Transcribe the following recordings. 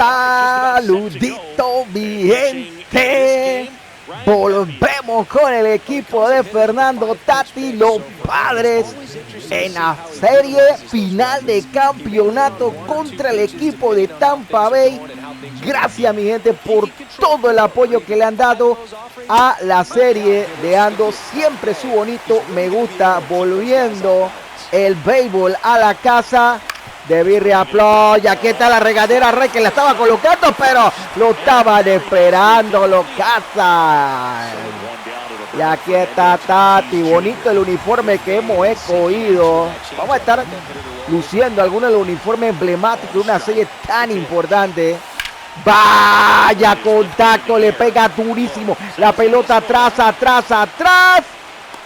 Saludito, mi gente. Volvemos con el equipo de Fernando Tati, los Padres, en la serie final de campeonato contra el equipo de Tampa Bay. Gracias, mi gente, por todo el apoyo que le han dado a la serie, dando siempre su bonito me gusta, volviendo el béisbol a la casa de Birria Plus. Y aquí está la regadera Rey, que la estaba colocando, pero lo estaban esperando los cazas. Y aquí está Tati, bonito el uniforme que hemos escogido. Vamos a estar luciendo algunos de los uniformes emblemáticos de una serie tan importante. Vaya contacto, le pega durísimo. La pelota atrás,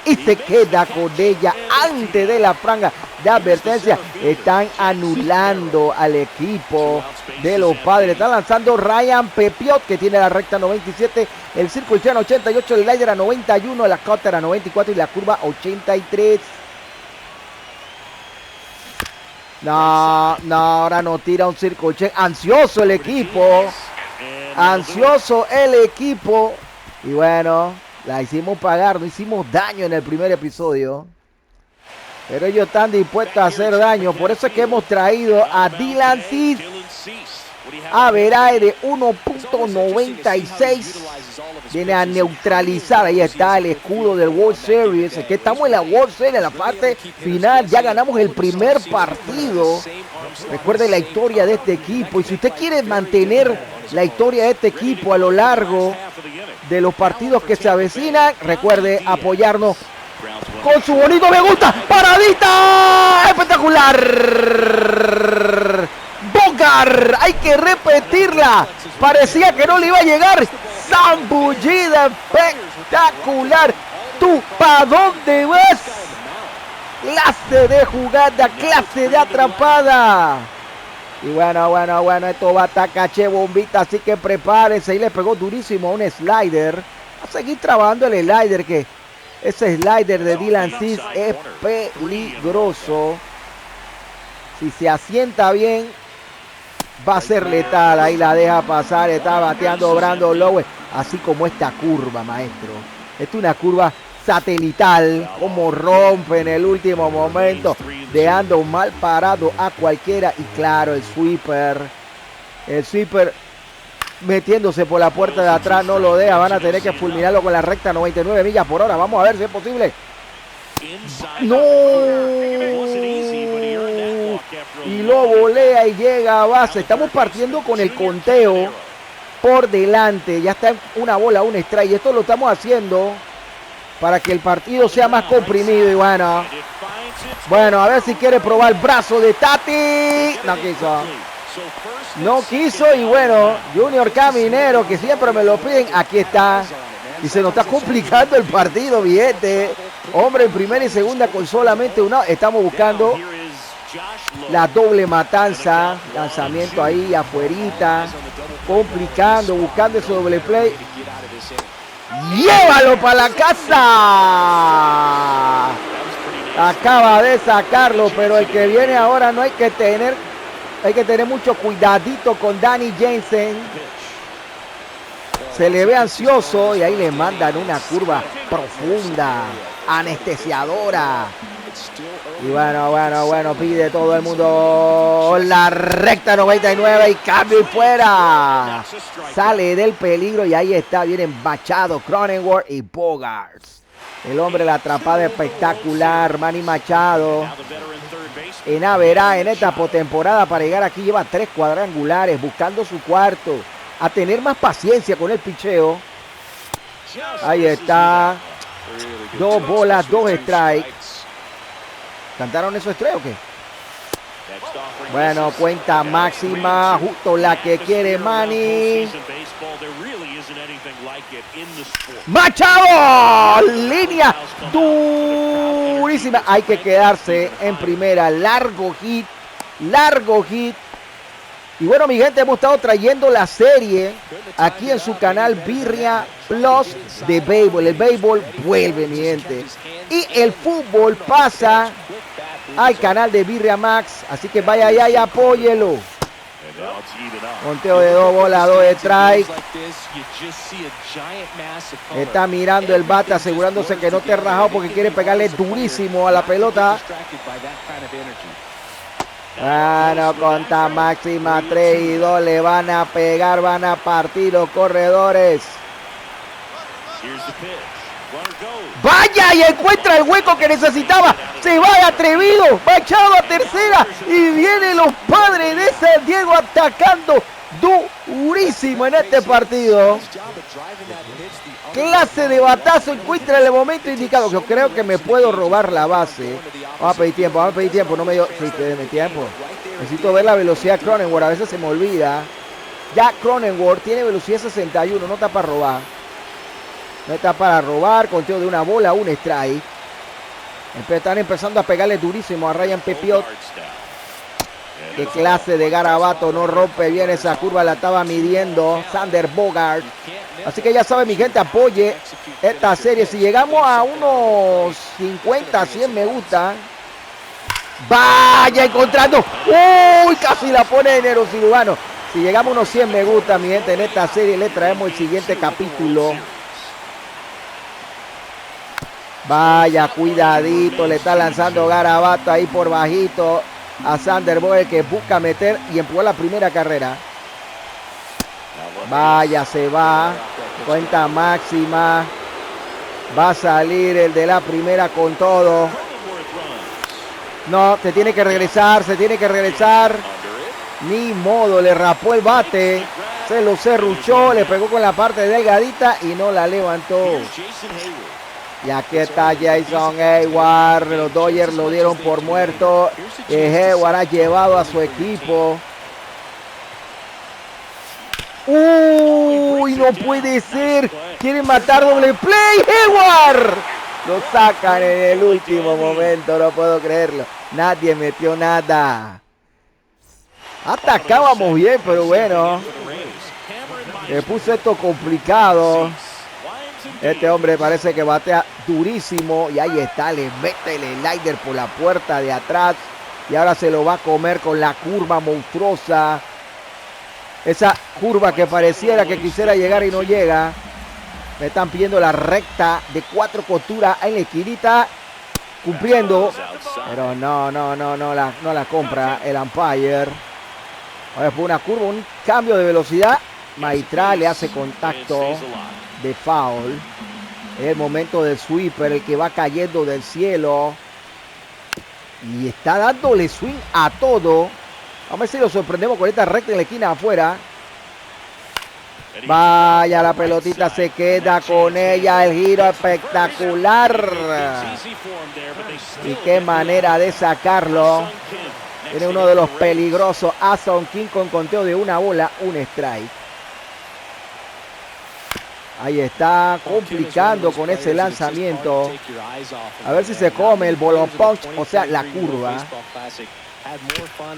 y se queda con ella antes de la franja de advertencia. Están anulando al equipo de los Padres. Está lanzando Ryan Pepiot, que tiene la recta 97, el circunchano 88, el slider a 91, la cutter a 94 y la curva 83. No, ahora no tira un circunchano. Ansioso el equipo. Y bueno, la hicimos pagar, no hicimos daño en el primer episodio. Pero ellos están dispuestos a hacer daño. Por eso es que hemos traído a Dylan Cease. Averaje de 1.96. Viene a neutralizar. Ahí está el escudo del World Series. Es que estamos en la World Series, en la parte final. Ya ganamos el primer partido. Recuerde la historia de este equipo. Y si usted quiere mantener la historia de este equipo a lo largo de los partidos que se avecinan, recuerde apoyarnos con su bonito me gusta. ¡Paradita! ¡Espectacular! ¡Bogar! Hay que repetirla. Parecía que no le iba a llegar. ¡Zambullida! ¡Espectacular! ¿Tú pa' dónde vas? Clase de jugada, clase de atrapada. Y bueno, esto va a estar caché bombita, así que prepárense. Y le pegó durísimo a un slider. A seguir trabajando el slider, que ese slider de Dylan Cease es peligroso. Si se asienta bien, va a ser letal. Ahí la deja pasar, está bateando Brandon Lowe. Así como esta curva, maestro. Esta es una curva satelital, como rompe en el último momento, dejando mal parado a cualquiera. Y claro, el sweeper metiéndose por la puerta de atrás, no lo deja. Van a tener que fulminarlo con la recta 99 millas por hora. Vamos a ver si es posible. No, y lo volea y llega a base. Estamos partiendo con el conteo por delante. Ya está una bola, un strike, y esto lo estamos haciendo para que el partido sea más comprimido. Y bueno, a ver si quiere probar el brazo de Tati. No quiso. Y bueno, Junior Caminero, que siempre me lo piden, aquí está. Y se nos está complicando el partido, billete. Hombre en primera y segunda con solamente una. Estamos buscando la doble matanza. Lanzamiento ahí afuerita, complicando, buscando ese doble play. ¡Llévalo para la casa! Acaba de sacarlo, pero el que viene ahora no hay que tener mucho cuidadito con Danny Jansen. Se le ve ansioso y ahí le mandan una curva profunda, anestesiadora. Y bueno, pide todo el mundo la recta 99 y cambio y fuera. Sale del peligro y ahí está, vienen Machado, Cronenworth y Bogaerts. El hombre la atrapada espectacular, Manny Machado. En averaje en esta postemporada para llegar aquí lleva 3 cuadrangulares, buscando su cuarto. A tener más paciencia con el picheo. Ahí está. 2 bolas, 2 strikes. ¿Cantaron esos strikes o qué? Bueno, cuenta máxima, justo la que quiere Manny. Machado, línea durísima. Hay que quedarse en primera. Largo hit. Y bueno, mi gente, hemos estado trayendo la serie aquí en su canal Birria Plus de béisbol. El béisbol vuelve, mi gente. Y el fútbol pasa al canal de Birria Max. Así que vaya allá y apóyelo. Conteo de 2 bolas, 2 strike. Está mirando el bate, asegurándose que no esté rajado porque quiere pegarle durísimo a la pelota. Bueno, conta máxima, 3 y 2, le van a pegar, van a partir los corredores. Vaya, y encuentra el hueco que necesitaba. Se va atrevido, va echado a tercera y vienen los Padres de San Diego atacando durísimo en este partido. Clase de batazo, encuentra en el momento indicado. Yo creo que me puedo robar la base. Vamos a pedir tiempo, no me dio. Sí, déme tiempo. Necesito ver la velocidad de Cronenworth, a veces se me olvida. Ya Cronenworth tiene velocidad 61, no está para robar. No está para robar, conteo de 1 bola, 1 strike. Están empezando a pegarle durísimo a Ryan Pepiot. Qué clase de garabato, no rompe bien esa curva, la estaba midiendo Xander Bogaerts. Así que ya saben, mi gente, apoye esta serie. Si llegamos a unos 50, 100 me gusta. Vaya encontrando. Uy, casi la pone Enero Cirujano. Si llegamos a unos 100 me gusta, mi gente, en esta serie le traemos el siguiente capítulo. Vaya, cuidadito, le está lanzando garabato ahí por bajito a Xander Bogaerts, que busca meter y empujó la primera carrera. Vaya, se va. Cuenta máxima. Va a salir el de la primera con todo. No, se tiene que regresar. Ni modo, le rapó el bate. Se lo serruchó, le pegó con la parte delgadita y no la levantó. Y aquí está Jason Heyward. Los Dodgers lo dieron por muerto. Heyward ha llevado a su equipo. Uy, no puede ser. Quieren matar doble play. Heyward. Lo sacan en el último momento. No puedo creerlo. Nadie metió nada. Atacábamos bien, pero bueno. Le puso esto complicado. Este hombre parece que batea durísimo. Y ahí está, le mete el slider por la puerta de atrás. Y ahora se lo va a comer con la curva monstruosa. Esa curva que pareciera que quisiera llegar y no llega. Me están pidiendo la recta de 4 costuras en la esquinita. Cumpliendo. Pero no la compra el umpire. Ahora fue una curva, un cambio de velocidad. Maitral le hace contacto de foul. Es el momento del sweeper, el que va cayendo del cielo. Y está dándole swing a todo. Vamos a ver si lo sorprendemos con esta recta en la esquina afuera. Vaya, la pelotita se queda con ella. El giro espectacular. Y qué manera de sacarlo. Tiene uno de los peligrosos. A-Zone King con conteo de 1 bola, 1 strike. Ahí está, complicando con ese lanzamiento. A ver si se come el ball punch, o sea, la curva.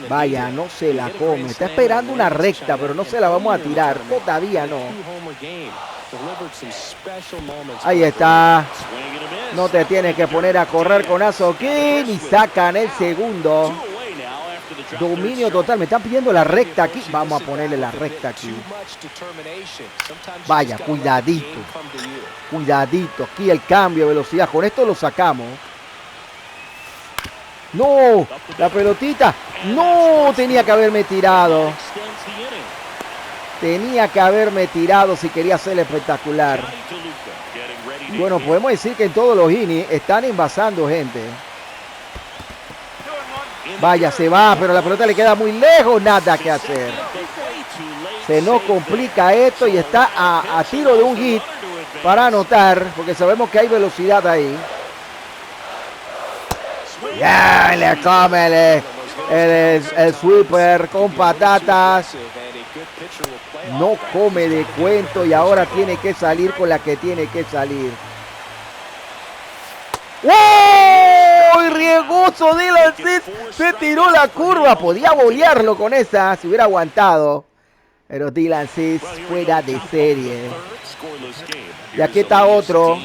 Vaya, no se la come. Está esperando una recta, pero no se la vamos a tirar. Todavía no. Ahí está. No te tienes que poner a correr con A-Zone King. Y sacan el segundo. Dominio total. Me están pidiendo la recta aquí. Vamos a ponerle la recta aquí. Vaya, cuidadito. Cuidadito. Aquí el cambio de velocidad. Con esto lo sacamos. No, la pelotita. No, tenía que haberme tirado. Tenía que haberme tirado si quería ser espectacular. Y bueno, podemos decir que en todos los innings están envasando gente. Vaya, se va, pero la pelota le queda muy lejos. Nada que hacer. Se nos complica esto y está a tiro de un hit para anotar, porque sabemos que hay velocidad ahí. Ya, le come el sweeper con patatas. No come de cuento y ahora tiene que salir con la que tiene que salir. ¡Oh! Riesgoso Dylan Cease. Se tiró la curva. Podía bolearlo con esa si hubiera aguantado. Pero Dylan Cease fuera de serie. Y aquí está otro.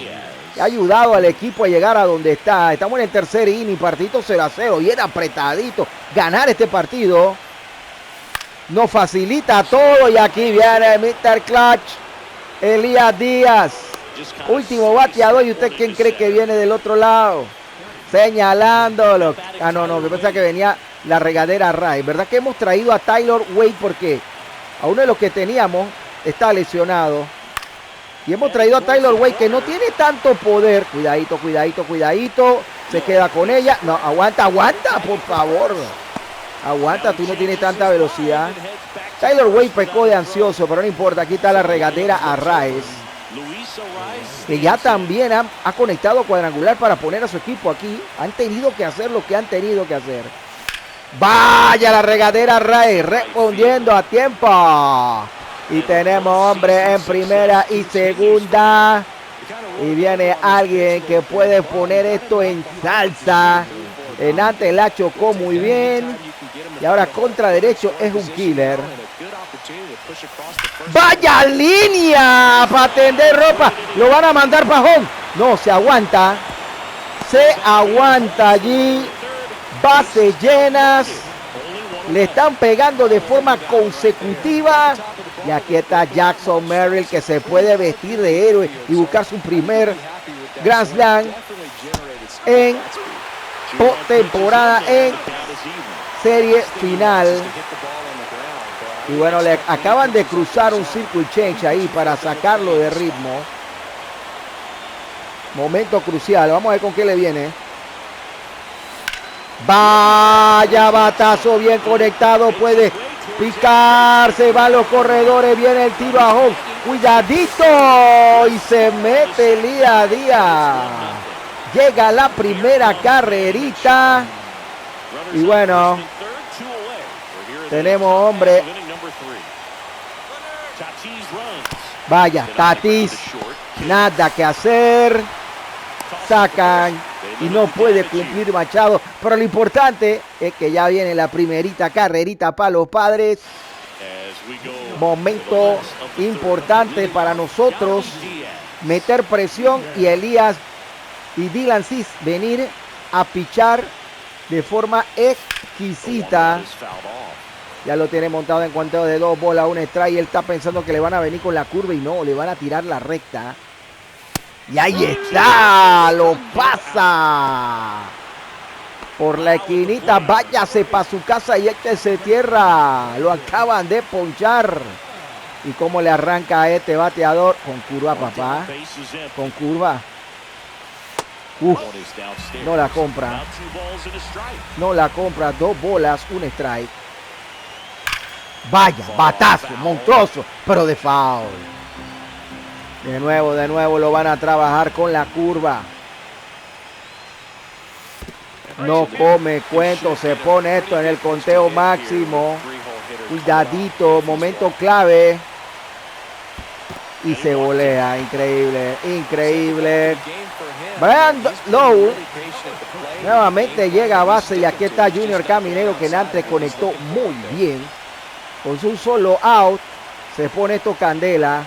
Que ha ayudado al equipo a llegar a donde está. Estamos en el tercer inning. Partidito 0-0. Y era apretadito ganar este partido. nos facilita todo. Y aquí viene Mr. Clutch, Elías Díaz, último bateador. ¿Y usted quién cree que viene del otro lado? Señalándolo. Ah, no, yo pensaba que venía la regadera Ray. ¿Verdad que hemos traído a Tyler Wade? Porque a uno de los que teníamos está lesionado. Y hemos traído a Tyler Wade, que no tiene tanto poder. Cuidadito. Se queda con ella. No, aguanta, por favor. Aguanta, tú no tienes tanta velocidad. Tyler Wade pecó de ansioso, pero no importa. Aquí está la regadera Arraez, que ya también ha conectado cuadrangular para poner a su equipo aquí. Han tenido que hacer lo que han tenido que hacer. Vaya la regadera Arraez, respondiendo a tiempo. Y tenemos hombre en primera y segunda. Y viene alguien que puede poner esto en salsa. En antes la chocó muy bien. Y ahora contra derecho es un killer. ¡Vaya línea! Para tender ropa. Lo van a mandar para home. No, se aguanta. Se aguanta allí. Bases llenas. Le están pegando de forma consecutiva. Y aquí está Jackson Merrill, que se puede vestir de héroe y buscar su primer Grand Slam en postemporada, en serie final. Y bueno, le acaban de cruzar un circle change ahí para sacarlo de ritmo. Momento crucial. Vamos a ver con qué le viene. Vaya batazo bien conectado. Puede picar. Se van los corredores. Viene el tiro a home. Cuidadito. Y se mete Elías Díaz. Llega la primera carrerita. Y bueno, tenemos hombre. Vaya, Tatis. Nada que hacer. Sacan. Y no puede cumplir Machado. Pero lo importante es que ya viene la primerita carrerita para los Padres. Momento importante para nosotros. Meter presión y Elías y Dylan Cease venir a pichar de forma exquisita. Ya lo tiene montado en conteo de 2 bolas, 1 strike. Y él está pensando que le van a venir con la curva y no, le van a tirar la recta. Y ahí está, lo pasa por la esquinita. Váyase para su casa y échese tierra. Lo acaban de ponchar. Y cómo le arranca a este bateador. Con curva, papá. Con curva. No la compra. No la compra. 2 bolas, 1 strike. Vaya, batazo, monstruoso, pero de foul. De nuevo lo van a trabajar con la curva. No come cuento, se pone esto en el conteo máximo. Cuidadito, momento clave. Y se volea, increíble. Brandon Lowe nuevamente llega a base y aquí está Junior Caminero, que antes conectó muy bien. Con su solo out, se pone esto candela.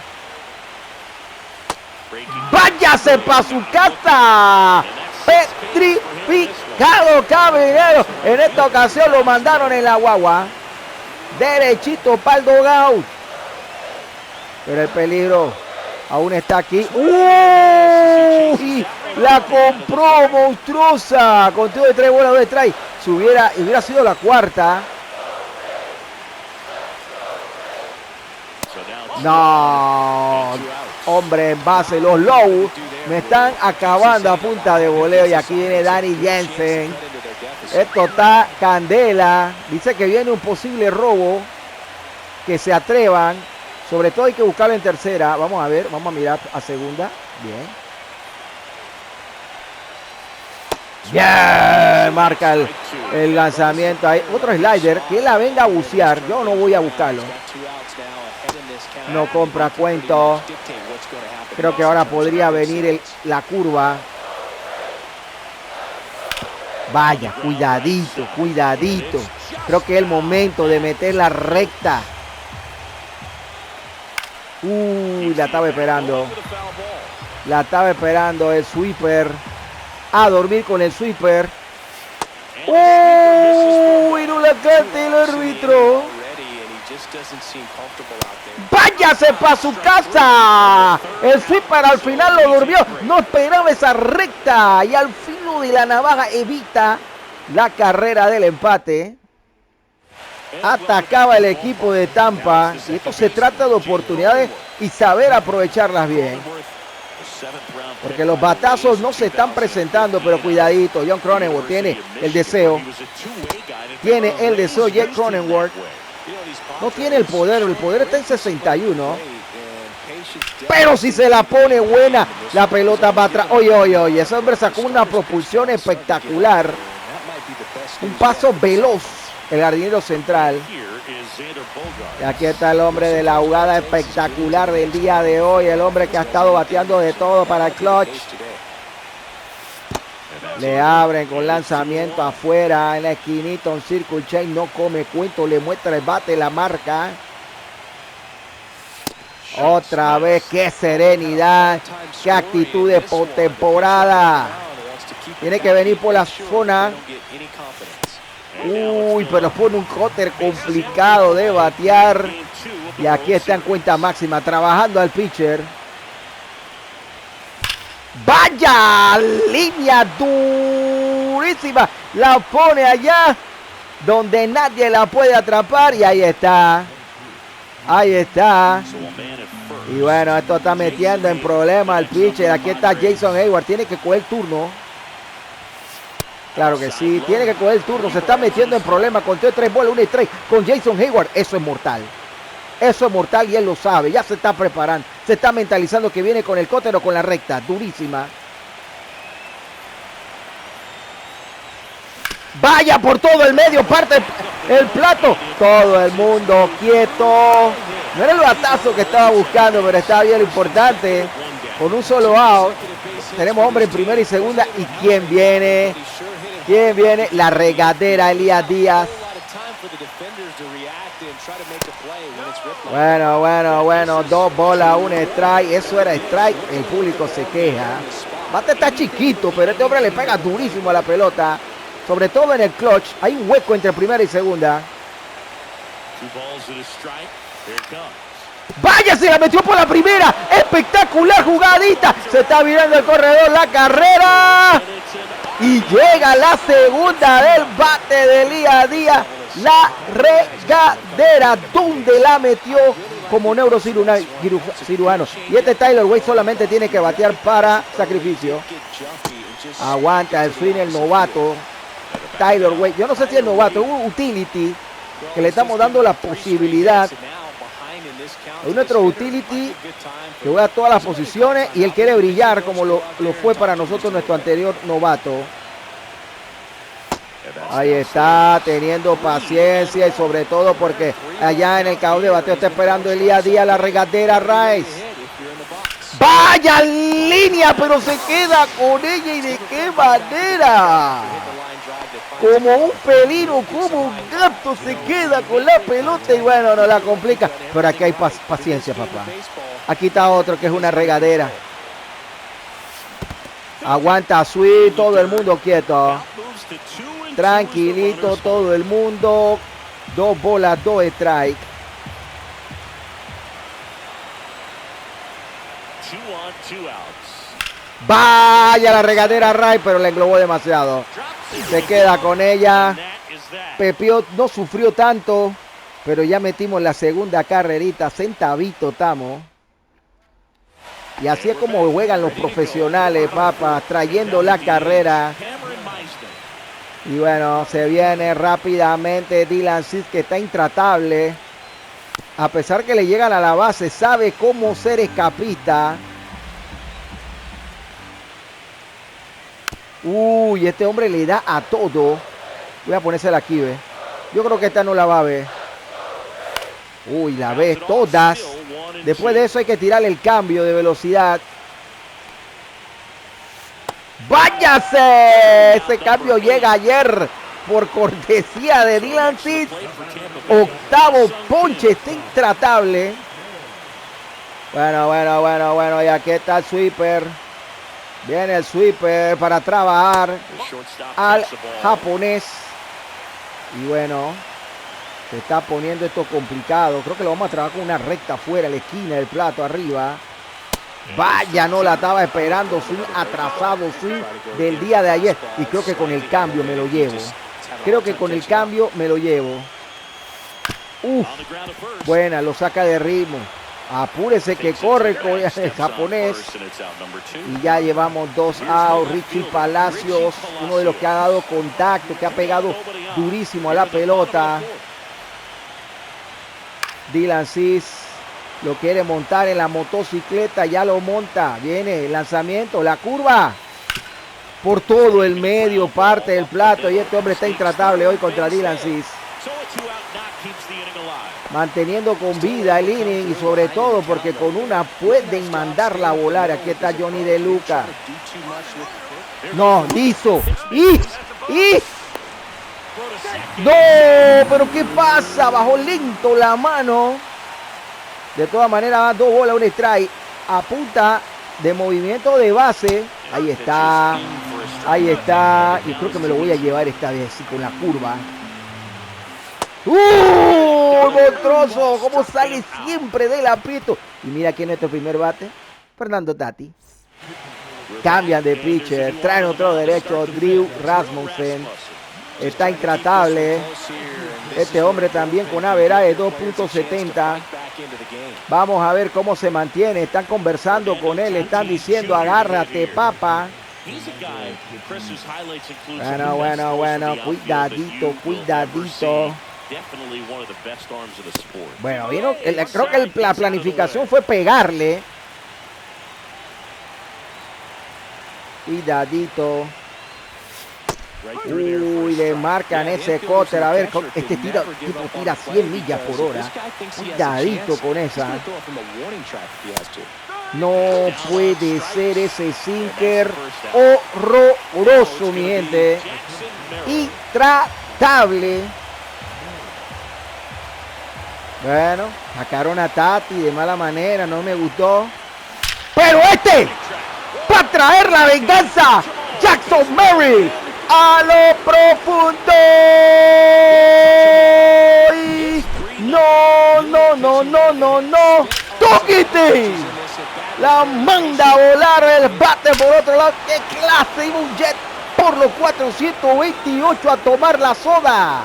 ¡Váyase para su casa! Petrificado Caminero. En esta ocasión lo mandaron en la guagua. Derechito para el dogout. Pero el peligro aún está aquí. ¡Uy! La compró monstruosa. Conteo de 3 bolas, 2 strikes. Si hubiera sido la cuarta. No, hombre, en base, los Low me están acabando a punta de voleo. Y aquí viene Danny Jensen. Esto está candela. Dice que viene un posible robo. Que se atrevan. Sobre todo hay que buscarlo en tercera. Vamos a ver, vamos a mirar a segunda. Bien, marca el lanzamiento ahí. Otro slider, que la venga a bucear. Yo no voy a buscarlo. No compra cuento. Creo que ahora podría venir la curva. Vaya, cuidadito. Creo que es el momento de meter la recta. La estaba esperando. El sweeper. A dormir con el sweeper. Y no la canta el árbitro. ¡Váyase para su casa! El sweeper al final lo durmió. No esperaba esa recta. Y al filo de la navaja evita la carrera del empate. Atacaba el equipo de Tampa. Y esto se trata de oportunidades y saber aprovecharlas bien. Porque los batazos no se están presentando, pero cuidadito. John Cronenworth tiene el deseo. Tiene el deseo Jake Cronenworth. No tiene el poder está en 61. Pero si se la pone buena, la pelota va atrás. Oye, ese hombre sacó una propulsión espectacular. Un paso veloz, el jardinero central. Y aquí está el hombre de la jugada espectacular del día de hoy. El hombre que ha estado bateando de todo para el clutch. Le abren con lanzamiento afuera en la esquinita. Un circle chain, no come cuento. Le muestra el bate, la marca. Otra vez, qué serenidad. Qué actitud de postemporada. Tiene que venir por la zona. Uy, pero pone un cutter complicado de batear. Y aquí está en cuenta máxima, trabajando al pitcher. ¡Vaya! Línea durísima. La pone allá donde nadie la puede atrapar. Y ahí está. Ahí está. Y bueno, esto está metiendo en problemas al pitcher. Aquí está Jason Heyward. Tiene que coger el turno. Claro que sí. Tiene que coger el turno. Se está metiendo en problemas. Conteo 3 bolas, 1 strike con Jason Heyward. Eso es mortal. Eso es mortal y él lo sabe. Ya se está preparando. Se está mentalizando que viene con el cótero con la recta. Durísima. Vaya por todo el medio. Parte el plato. Todo el mundo quieto. No era el batazo que estaba buscando, pero estaba bien lo importante. Con un solo out. Tenemos hombre en primera y segunda. ¿Y quién viene? ¿Quién viene? La regadera, Elías Díaz. Bueno, 2 bolas, 1 strike. Eso era strike. El público se queja. Bate está chiquito, pero este hombre le pega durísimo a la pelota. Sobre todo en el clutch. Hay un hueco entre primera y segunda. ¡Vaya! Se la metió por la primera. Espectacular jugadita. Se está virando el corredor. La carrera. Y llega la segunda del bate de Elías Díaz. La regadera. ¿Dónde la metió? Como neurocirujano. Y este Tyler Wade solamente tiene que batear para sacrificio. Aguanta el swing el novato. Tyler Wade. Yo no sé si es novato. Es un utility que le estamos dando la posibilidad. Es nuestro utility que juega todas las posiciones y él quiere brillar como lo fue para nosotros nuestro anterior novato. Ahí está, teniendo paciencia y sobre todo porque allá en el cajón de bateo está esperando Elías Díaz, la regadera Rice. ¡Vaya línea! Pero se queda con ella y de qué manera. Como un pelino, como un gato se queda con la pelota y bueno, no la complica. Pero aquí hay paciencia, papá. Aquí está otro que es una regadera. Aguanta Sweet, todo el mundo quieto. Tranquilito, todo el mundo. 2 bolas, 2 strike. Vaya la regadera Ray, pero le englobó demasiado. Se queda con ella. Pepio no sufrió tanto, pero ya metimos la segunda carrerita. Centavito estamos. Y así es como juegan los profesionales, papá, trayendo la carrera. Y bueno, se viene rápidamente Dylan Cease, que está intratable. A pesar que le llegan a la base, sabe cómo ser escapista. Uy, este hombre le da a todo. Voy a ponérsela aquí, ve. Yo creo que esta no la va a ver. Uy, la ve todas. Después de eso hay que tirarle el cambio de velocidad. ¡Váyase! Ese cambio llega ayer por cortesía de Dylan Cease. Octavo ponche, está intratable. Bueno. Y aquí está el sweeper. Viene el sweeper para trabajar al japonés. Y bueno, Se está poniendo esto complicado. Creo que lo vamos a trabajar con una recta fuera, la esquina del plato arriba. Vaya, no la estaba esperando. Swing atrasado, swing del día de ayer. Y creo que con el cambio me lo llevo. Uf, buena, lo saca de ritmo. Apúrese que corre el japonés. Y ya llevamos 2 outs. Richie Palacios, uno de los que ha dado contacto, que ha pegado durísimo a la pelota. Dylan Cease lo quiere montar en la motocicleta, ya lo monta. Viene el lanzamiento, la curva. Por todo el medio, parte del plato. Y este hombre está intratable hoy contra Dylan Cease. Manteniendo con vida el inning y sobre todo porque con una pueden mandarla a volar. Aquí está Johnny De Luca. No, listo. No, pero ¿qué pasa? Bajó lento la mano. De todas maneras, 2 bolas, 1 strike. A punta de movimiento de base. Ahí está. Y creo que me lo voy a llevar esta vez con la curva. Monstruoso, cómo sale siempre del aprieto. Y mira quién es nuestro primer bate. Fernando Tatis. Cambian de pitcher, traen otro derecho, Drew Rasmussen. Está intratable. Este hombre también con average de 2.70. Vamos a ver cómo se mantiene. Están conversando con él, están diciendo agárrate, papá. Bueno, cuidadito. Bueno, creo que la planificación fue pegarle. Cuidadito. Uy, le marcan ese cóter. A ver, este tipo tira 100 millas por hora. Cuidadito con esa. No puede ser ese sinker. Horroroso, mi gente. Intratable. Bueno, sacaron a Tati de mala manera, no me gustó. Pero para traer la venganza, Jackson Merrill a lo profundo. No. ¡Tóquete! La manda a volar el bate por otro lado. ¡Qué clase! Iba un jet por los 428 a tomar la soda.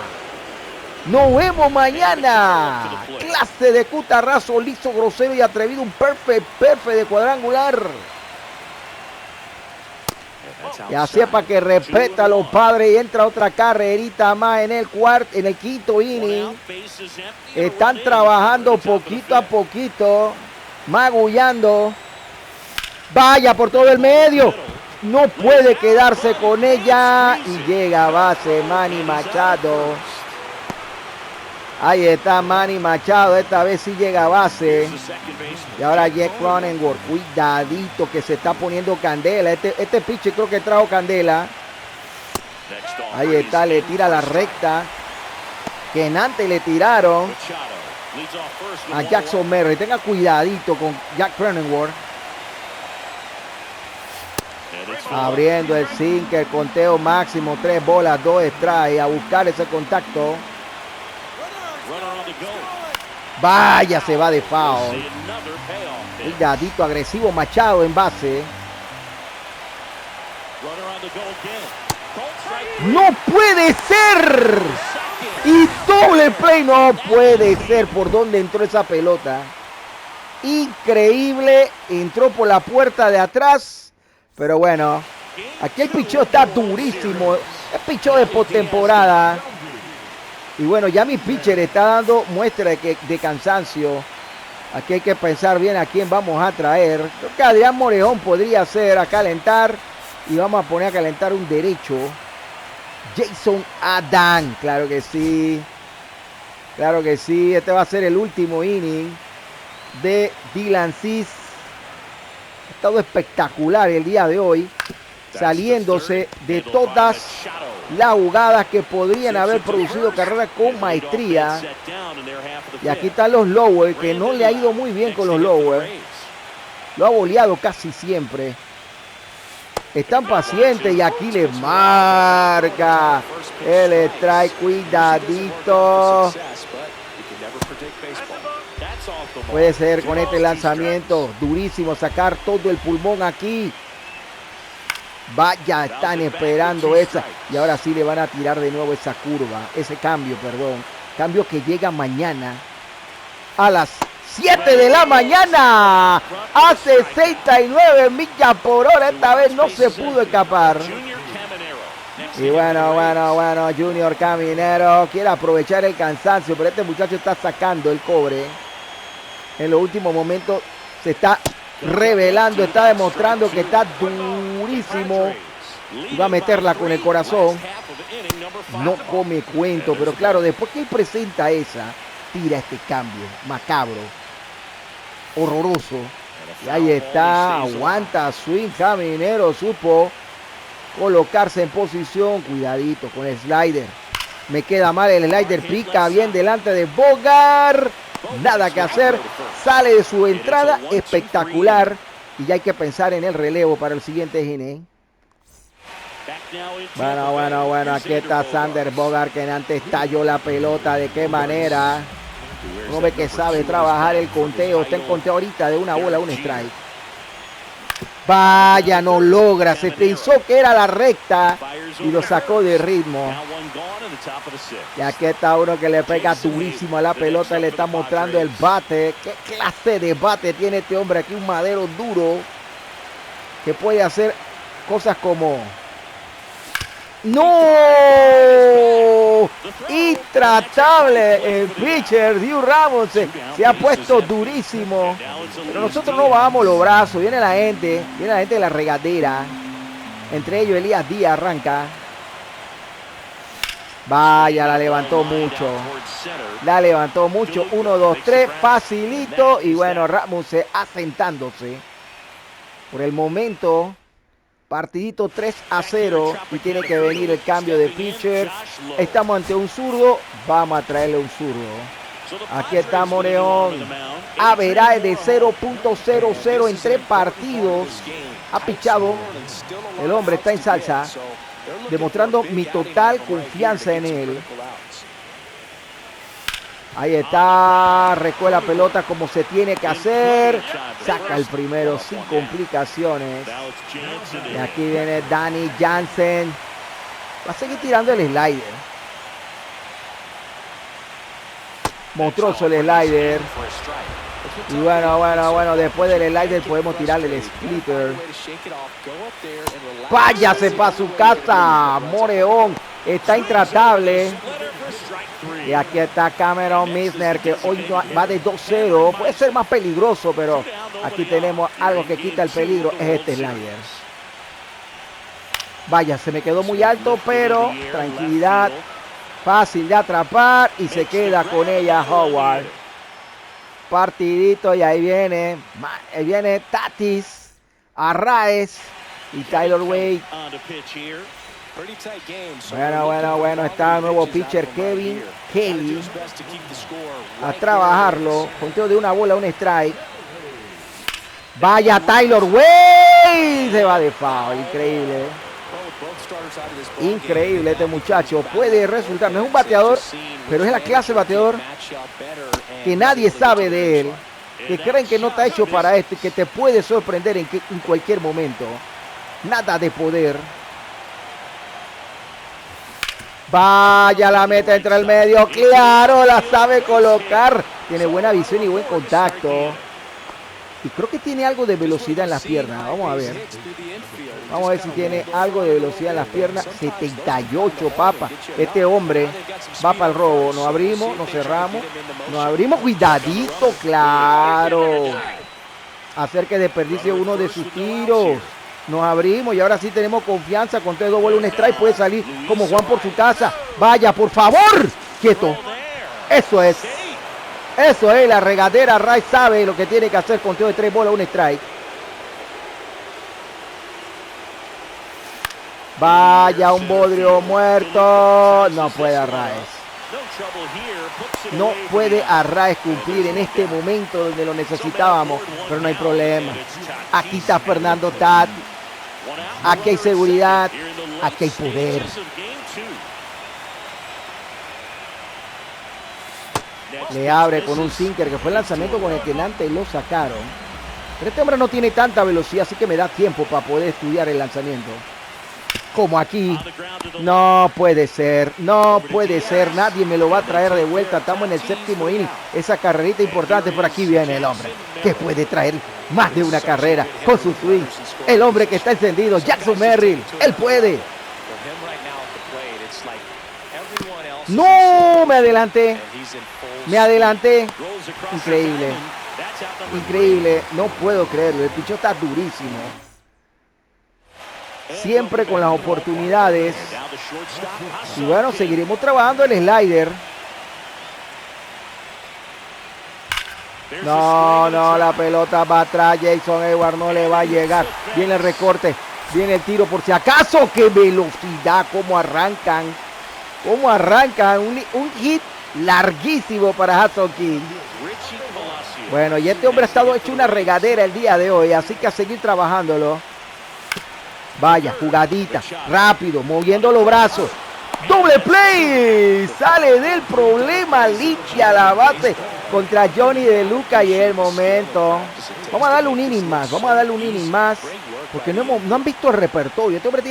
Nos vemos mañana. Clase de cutarrazo, liso, grosero y atrevido. Un perfect de cuadrangular. Y así es para que respeta a los padres. Y entra otra carrerita más en el quinto inning. Están trabajando poquito a poquito. Magullando. Vaya por todo el medio. No puede quedarse con ella. Y llega a base Manny Machado. Ahí está Manny Machado, esta vez sí llega a base. Y ahora Jake Cronenworth, cuidadito que se está poniendo candela. Este pitcher creo que trajo candela. Ahí está, le tira la recta. Que en antes le tiraron a Jackson Merrill. Tenga cuidadito con Jack Cronenworth. Abriendo el sinker, conteo máximo, 3 bolas, 2 strikes. A buscar ese contacto. Vaya, se va de foul. Cuidadito, agresivo Machado en base. ¡No puede ser! Y doble play, no puede ser. ¿Por dónde entró esa pelota? Increíble, entró por la puerta de atrás. Pero bueno, aquí el picheo está durísimo. El picheo de postemporada. Y bueno, ya mi pitcher está dando muestra de cansancio. Aquí hay que pensar bien a quién vamos a traer. Creo que Adrián Morejón podría ser a calentar. Y vamos a poner a calentar un derecho. Jason Adán. Claro que sí. Claro que sí. Este va a ser el último inning de Dylan Cease. Ha estado espectacular el día de hoy. Saliéndose de todas las jugadas que podrían haber producido carrera con maestría. Y aquí están los lowers, que no le ha ido muy bien con los lowers. Lo ha boleado casi siempre. Están pacientes y aquí le marca el strike. Cuidadito. Puede ser con este lanzamiento durísimo sacar todo el pulmón aquí. Vaya, están esperando esa. Y ahora sí le van a tirar de nuevo esa curva. Ese cambio, perdón. Cambio que llega mañana a las 7 de la mañana. A 69 millas por hora. Esta vez no se pudo escapar. Y bueno, Junior Caminero quiere aprovechar el cansancio, pero este muchacho está sacando el cobre. En los últimos momentos se está revelando, está demostrando que está durísimo. Va a meterla con el corazón. No come cuento, pero claro, después que él presenta esa, tira este cambio macabro, horroroso. Y ahí está, aguanta swing Caminero, supo colocarse en posición. Cuidadito con el slider. Me queda mal el slider, pica bien delante de Bogart. Nada que hacer, sale de su entrada espectacular. Y ya hay que pensar en el relevo para el siguiente inning. Bueno, aquí está Xander Bogart, que antes talló la pelota. ¿De qué manera? Uno ve que sabe trabajar el conteo. Está en conteo ahorita de una bola, un strike. Vaya, no logra. Se pensó que era la recta y lo sacó de ritmo. Y aquí está uno que le pega durísimo a la pelota y le está mostrando el bate. ¿Qué clase de bate tiene este hombre aquí? Un madero duro que puede hacer cosas como... ¡No! Intratable el pitcher Drew Ramos se ha puesto durísimo. Pero nosotros no bajamos los brazos. Viene la gente de la regadera. Entre ellos Elías Díaz arranca. Vaya, la levantó mucho. 1, 2, 3, facilito. Y bueno, Ramos asentándose. Por el momento... Partidito 3-0 y tiene que venir el cambio de pitcher. Estamos ante un zurdo, vamos a traerle un zurdo. Aquí está Moreón. Average de 0.00 en 3 partidos. Ha pichado. El hombre está en salsa, demostrando mi total confianza en él. Ahí está, recuela pelota como se tiene que hacer. Saca el primero sin complicaciones. Y aquí viene Danny Jansen. Va a seguir tirando el slider. Monstruoso el slider. Y bueno, después del slider podemos tirarle el splitter. Váyase para su casa. Moreón está intratable. Y aquí está Cameron Misner, que hoy va de 2-0. Puede ser más peligroso, pero aquí tenemos algo que quita el peligro. Es este slider. Vaya, se me quedó muy alto, pero tranquilidad. Fácil de atrapar y se queda con ella Howard. Partidito y ahí viene Tatis, Arraez y Tyler Wade. Bueno, está el nuevo pitcher Kevin Kelly a trabajarlo. Conteo de una bola, un strike. Vaya, Tyler Wade se va de foul. Increíble este muchacho. Puede resultar, no es un bateador, pero es la clase de bateador que nadie sabe de él, que creen que no está hecho para esto y que te puede sorprender en cualquier momento. Nada de poder. Vaya, la meta entre el medio, claro, la sabe colocar. Tiene buena visión y buen contacto. Y creo que tiene algo de velocidad en las piernas. Vamos a ver. Vamos a ver si tiene algo de velocidad en las piernas. 78, papa. Este hombre va para el robo. Nos abrimos, nos cerramos. Nos abrimos, cuidadito, claro. Hacer que desperdicie uno de sus tiros. Nos abrimos y ahora sí tenemos confianza. Con 3-2 bolas, un strike. Puede salir como Juan por su casa. Vaya, por favor. Quieto. Eso es. La regadera. Ray sabe lo que tiene que hacer. Conteo de 3 bolas, un strike. Vaya, un bodrio muerto. No puede Arraez. No puede Arraez cumplir en este momento donde lo necesitábamos. Pero no hay problema. Aquí está Fernando Tatis. Aquí hay seguridad, aquí hay poder. Le abre con un sinker, que fue el lanzamiento con el que antes lo sacaron. Pero este hombre no tiene tanta velocidad, así que me da tiempo para poder estudiar el lanzamiento. Como aquí. No puede ser, no puede ser. Nadie me lo va a traer de vuelta. Estamos en el séptimo inning. Esa carrerita importante. Por aquí viene el hombre que puede traer más de una carrera con su swing. El hombre que está encendido, Jackson Merrill. Él puede. No, me adelanté. Me adelanté. Increíble. Increíble. No puedo creerlo. El pichón está durísimo. Siempre con las oportunidades. Y bueno, seguiremos trabajando el slider. No, la pelota va atrás. Jason Heyward no le va a llegar. Viene el recorte. Viene el tiro por si acaso. ¡Qué velocidad! ¿Cómo arrancan? ¿Cómo arrancan? Un hit larguísimo para Hudson King. Bueno, y este hombre ha estado hecho una regadera el día de hoy. Así que a seguir trabajándolo. Vaya, jugadita, rápido, moviendo los brazos. ¡Doble play! Sale del problema, limpia la base contra Johnny De Luca y el momento. Vamos a darle un inning más, porque no han visto el repertorio. Este hombre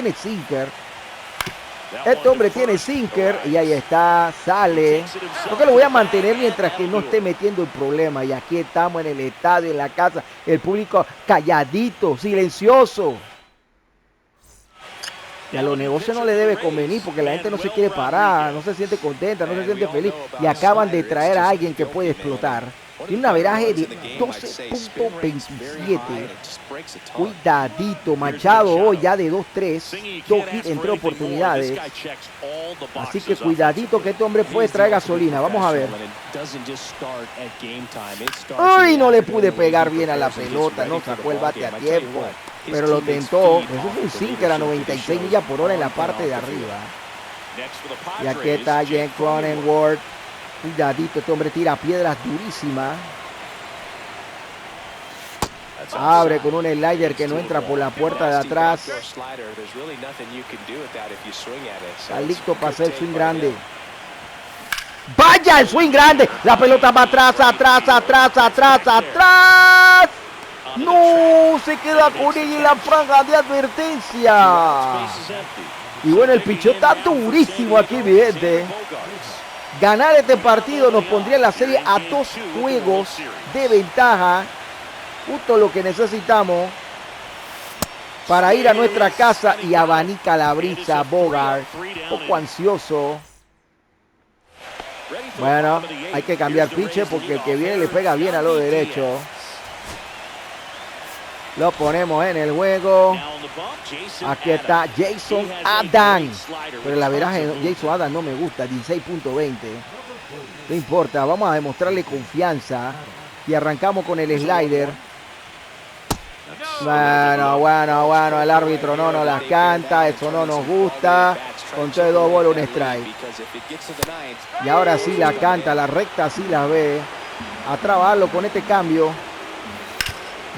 tiene sinker. Y ahí está, sale. Creo que lo voy a mantener mientras que no esté metiendo el problema. Y aquí estamos en el estadio, en la casa. El público calladito, silencioso. Y a los negocios no le debe convenir porque la gente no se quiere parar, no se siente contenta, no se siente feliz. Y acaban de traer a alguien que puede explotar. Tiene un averaje de 12.27. Cuidadito, Machado hoy ya de 2-3. 2 hits entre oportunidades. Así que cuidadito que este hombre puede traer gasolina. Vamos a ver. ¡Ay! No le pude pegar bien a la pelota. No sacó el bate a tiempo. Pero lo tentó. Eso fue un sinker a 96 millas por hora en la parte de arriba. Y aquí está Jen Cronenworth. Cuidadito, este hombre tira piedras durísimas. Abre con un slider que no entra por la puerta de atrás. Está listo para hacer swing grande. ¡Vaya el swing grande! La pelota va atrás. ¡No! Se queda con ella en la franja de advertencia. Y bueno, el pichón está durísimo aquí, mi gente. Ganar este partido nos pondría la serie a 2 juegos de ventaja. Justo lo que necesitamos para ir a nuestra casa y abanica la brisa. Bogart, un poco ansioso. Bueno, hay que cambiar pitcher porque el que viene le pega bien a lo derecho. Lo ponemos en el juego. Aquí está Jason Adams. Pero el averaje de Jason Adams no me gusta. 16.20. No importa. Vamos a demostrarle confianza. Y arrancamos con el slider. Bueno. El árbitro no nos las canta. Eso no nos gusta. Con 2 bolas, un strike. Y ahora sí la canta. La recta sí la ve. A trabajarlo con este cambio.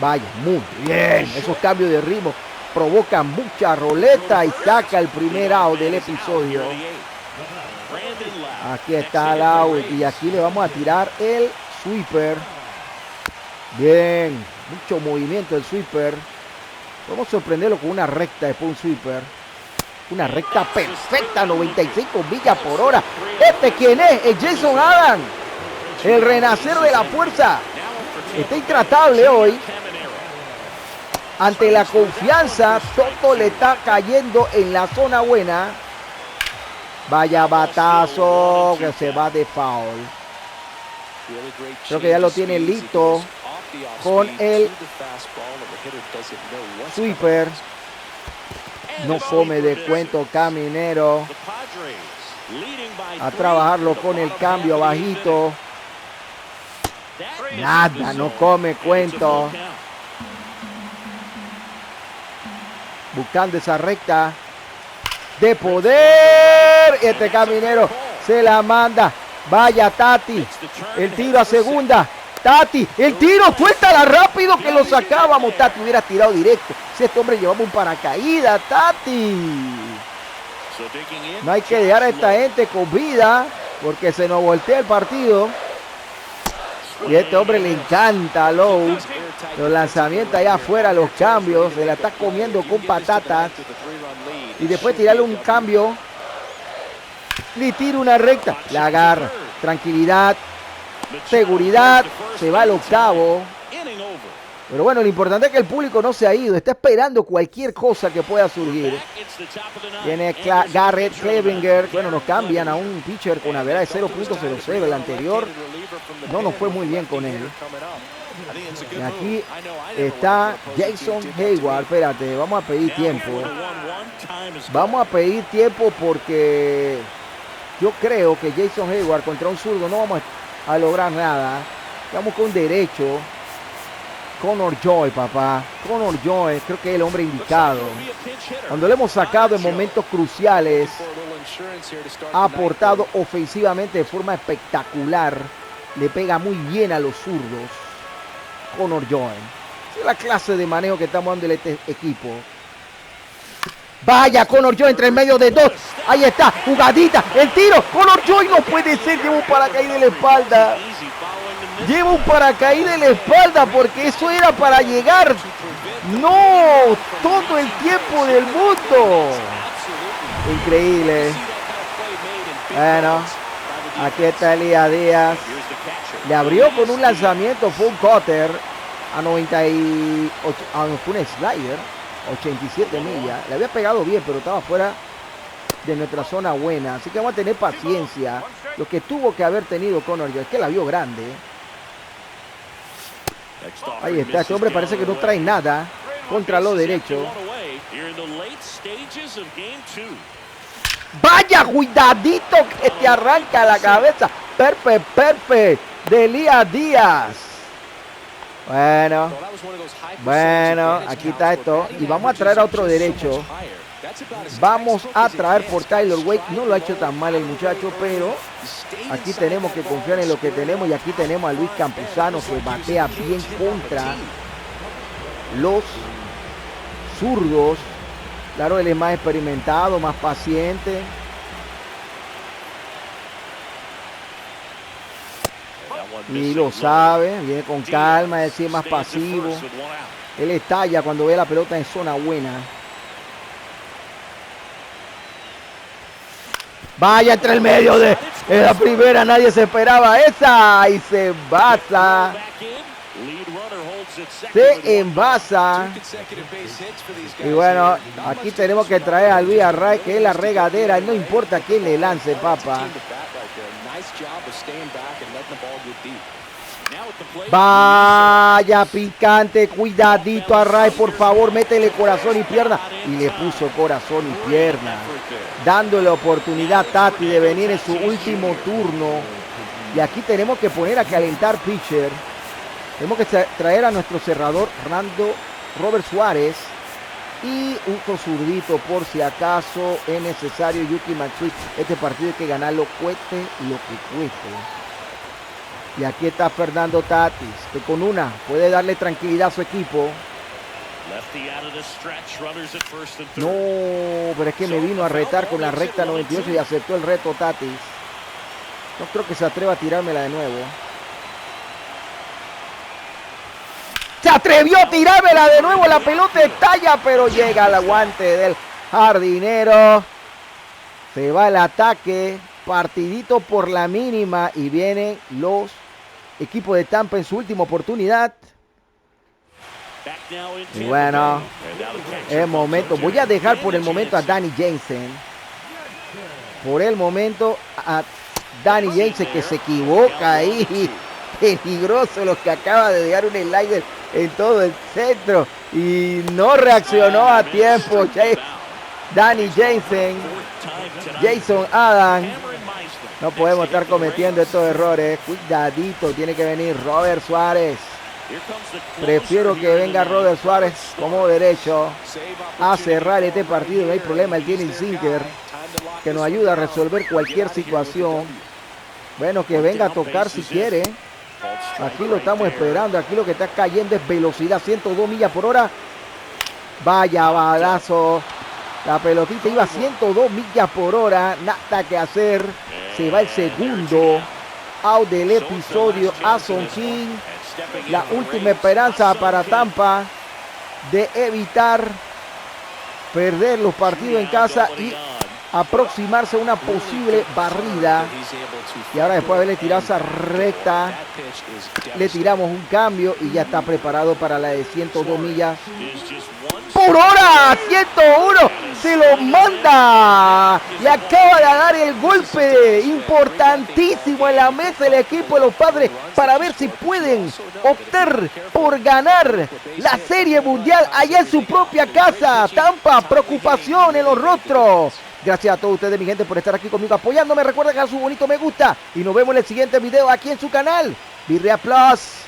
Vaya, muy bien. Esos cambios de ritmo provocan mucha roleta y saca el primer out del episodio. Aquí está el out y aquí le vamos a tirar el sweeper. Bien, mucho movimiento el sweeper. Vamos a sorprenderlo con una recta después un sweeper. Una recta perfecta, 95 millas por hora. ¿Quién es? Es Jason Adams. El renacer de la fuerza. Está intratable hoy. Ante la confianza, todo le está cayendo en la zona buena. Vaya batazo que se va de foul. Creo que ya lo tiene listo con el sweeper. No come de cuento Caminero. A trabajarlo con el cambio bajito. Nada, no come cuento. Buscando esa recta de poder. Este Caminero se la manda. Vaya Tati. El tiro a segunda. Tati, el tiro, suéltala rápido que lo sacábamos. Tati hubiera tirado directo. Si este hombre llevaba un paracaídas, Tati. No hay que dejar a esta gente con vida porque se nos voltea el partido. Y a este hombre le encanta Lowe. Los lanzamientos allá afuera, los cambios. Se la está comiendo con patatas. Y después tirarle un cambio. Le tira una recta. La agarra. Tranquilidad. Seguridad. Se va al octavo. Pero bueno, lo importante es que el público no se ha ido. Está esperando cualquier cosa que pueda surgir. Viene Garrett Clevinger. Bueno, nos cambian a un pitcher con average de 0.00. El anterior no nos fue muy bien con él. Y aquí está Jason Heyward. Espérate, vamos a pedir tiempo. Vamos a pedir tiempo porque yo creo que Jason Heyward contra un zurdo no vamos a lograr nada. Vamos con derecho. Connor Joy, papá. Connor Joy, creo que es el hombre indicado. Cuando lo hemos sacado en momentos cruciales, ha aportado ofensivamente de forma espectacular. Le pega muy bien a los zurdos. Connor Joy. Es la clase de manejo que estamos dando en este equipo. Vaya, Connor Joy entre el medio de dos. Ahí está, jugadita, el tiro. Connor Joy no puede ser, lleva un paracaídas de la espalda. Lleva un paracaídas de la espalda porque eso era para llegar. No, todo el tiempo del mundo. Increíble. Bueno, aquí está Elías Díaz. Le abrió con un lanzamiento, fue un cutter a 98, fue un slider, 87 millas. Le había pegado bien, pero estaba fuera de nuestra zona buena. Así que vamos a tener paciencia. Lo que tuvo que haber tenido Connor Joy es que la vio grande. Ahí está, este hombre parece que no trae nada contra lo derecho. Vaya, cuidadito que te arranca la cabeza. Perfe de Elías Díaz. Bueno, aquí está esto. Y vamos a traer a otro derecho. Vamos a traer por Tyler Wade. No lo ha hecho tan mal el muchacho, pero aquí tenemos que confiar en lo que tenemos. Y aquí tenemos a Luis Campuzano que batea bien contra los zurdos. Claro, él es más experimentado, más paciente. Y lo sabe, viene con calma, es decir, más pasivo. Él estalla cuando ve la pelota en zona buena. Vaya entre el medio de la primera, nadie se esperaba esa. Y se envasa. Se envasa. Y bueno, aquí tenemos que traer a Luis Arraez, que es la regadera. No importa quién le lance, papá. Vaya picante, cuidadito Arraez, por favor, métele corazón y pierna. Y le puso corazón y pierna, dándole oportunidad a Tati de venir en su último turno. Y aquí tenemos que poner a calentar pitcher. Tenemos que traer a nuestro cerrador Robert Suárez. Y un zurdito por si acaso es necesario. Yuki Matsui. Este partido hay que ganarlo, cueste lo que cueste. Y aquí está Fernando Tatis, que con una puede darle tranquilidad a su equipo. No, pero es que me vino a retar con la recta 98 y aceptó el reto Tatis. No creo que se atreva a tirármela de nuevo. Se atrevió a tirármela de nuevo, la pelota estalla, pero llega al aguante del jardinero. Se va el ataque, partidito por la mínima y vienen los equipos de Tampa en su última oportunidad. Y bueno, el momento, voy a dejar por el momento a Danny Jansen. Por el momento a Danny Jansen, que se equivoca ahí. Peligroso lo que acaba de dejar un slider en todo el centro y no reaccionó a tiempo. Danny Jansen, Jason Adams. No podemos estar cometiendo estos errores. Cuidadito, tiene que venir Robert Suárez. Prefiero que venga Robert Suárez como derecho a cerrar este partido. No hay problema, él tiene el sinker que nos ayuda a resolver cualquier situación. Bueno, que venga a tocar si quiere. Aquí lo estamos esperando. Aquí lo que está cayendo es velocidad. 102 millas por hora. Vaya balazo. La pelotita iba a 102 millas por hora. Nada que hacer. Se va el segundo out del episodio. Ason King. La última esperanza para Tampa de evitar perder los partidos en casa y aproximarse a una posible barrida. Y ahora, después de haberle tirado esa recta, le tiramos un cambio y ya está preparado para la de 102 millas por hora. 101 se lo manda. Le acaba de dar el golpe importantísimo en la mesa el equipo de los Padres para ver si pueden optar por ganar la Serie Mundial allá en su propia casa. Tampa, preocupación en los rostros. Gracias a todos ustedes, mi gente, por estar aquí conmigo apoyándome. Recuerden dejar su bonito me gusta y nos vemos en el siguiente video aquí en su canal. Virrea Plus.